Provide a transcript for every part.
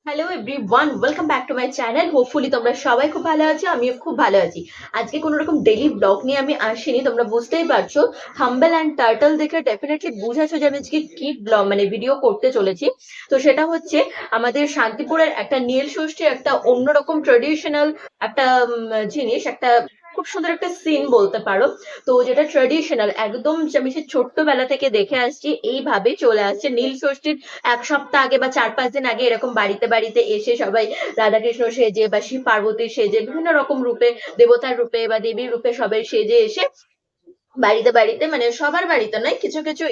Hello everyone, welcome back to my channel. Hopefully তোমরা সবাই খুব ভালো আছো, আমিও খুব ভালো আছি। আজকে কোনো রকম ডেইলি ব্লগ নিয়ে আমি আসিনি, তোমরা বুঝতেই পারছো। থাম্বনেল অ্যান্ড টাইটেল দেখে ডেফিনেটলি বুঝেছো যে আমি আজকে কি ব্লগ ভিডিও করতে চলেছি। তো সেটা হচ্ছে আমাদের শান্তিপুরের একটা নীল ষষ্ঠীর একটা অন্যরকম ট্রেডিশনাল একটা জিনিস, একটা খুব সুন্দর একটা সিন বলতে পারো। তো যেটা ট্রেডিশনাল একদম, যে আমি সে ছোট্টবেলা থেকে দেখে আসছি, এইভাবে চলে আসছে নীল ষষ্ঠীর 1 সপ্তাহ আগে বা 4-5 দিন আগে এরকম বাড়িতে বাড়িতে এসে সবাই রাধাকৃষ্ণ সেজে বা শিব পার্বতী সেজে বিভিন্ন রকম রূপে, দেবতার রূপে বা দেবীর রূপে সবাই সেজে এসে বাড়িতে বাড়িতে, সবার বাড়িতে নয়, কিছু কিছু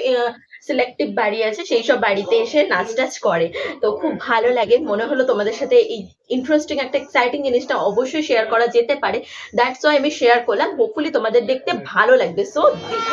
সিলেক্টিভ বাড়ি আছে, সেই সব বাড়িতে এসে নাচ টাচ করে। তো খুব ভালো লাগে, মনে হলো তোমাদের সাথে এই ইন্টারেস্টিং একটা এক্সাইটিং জিনিসটা অবশ্যই শেয়ার করা যেতে পারে। দ্যাটস ওয়াই আমি শেয়ার করলাম, হোপফুলি তোমাদের দেখতে ভালো লাগবে। সো দেখে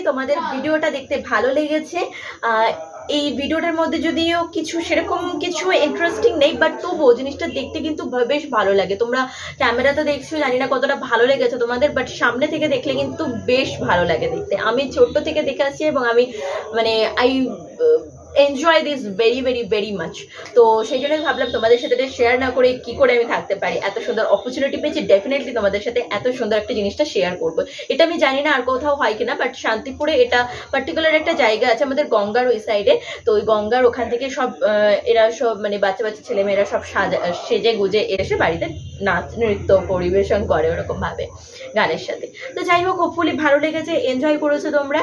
তোমাদের ভিডিওটা দেখতে ভালো লেগেছে। এই ভিডিওটার মধ্যে যদিও কিছু সেরকম কিছু ইন্টারেস্টিং নেই, বাট তবুও জিনিসটা দেখতে কিন্তু বেশ ভালো লাগে। তোমরা ক্যামেরাতে দেখছো, জানি না কতটা ভালো লেগেছে তোমাদের, বাট সামনে থেকে দেখলে কিন্তু বেশ ভালো লাগে দেখতে। আমি ছোট্ট থেকে দেখে আসছি এবং আমি মানে I enjoy this very very very much. তো সেই জন্য ভাবলাম তোমাদের সাথে শেয়ার না করে কি করে আমি থাকতে পারি। এত সুন্দর অপরচুনিটি পেয়েছি, ডেফিনেটলি তোমাদের সাথে এত সুন্দর একটা জিনিসটা শেয়ার করবো। এটা আমি জানি না আর কোথাও হয় কিনা, বাট শান্তিপুরে এটা পার্টিকুলার একটা জায়গা আছে আমাদের গঙ্গার ওই সাইডে। তো ওই গঙ্গার ওখান থেকে সব এরা সব মানে বাচ্চা বাচ্চা ছেলেমেয়েরা সব সেজে গুজে এসে বাড়িতে নাচ নৃত্য পরিবেশন করে ওরকম ভাবে গানের সাথে। তো যাই হোক, হোপফুলি ভালো লেগেছে, এনজয় করেছো তোমরা।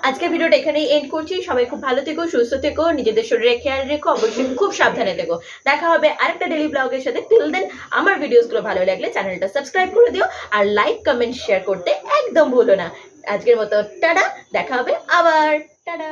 আজকের ভিডিওটা এখানেই এন্ড করছি। সবাই খুব ভালো থেকো, সুস্থ থেকো, নিজেদের শরীরে খেয়াল রেখো, অবশ্যই খুব সাবধানে থেকো। দেখা হবে আরেকটা ডেইলি ব্লগের সাথে। টিল দেন আমার ভিডিওসগুলো ভালো লাগলে চ্যানেলটা সাবস্ক্রাইব করে দিও, আর লাইক কমেন্ট শেয়ার করতে একদম ভুলো না। আজকের মতো টাটা, দেখা হবে আবার, টাটা।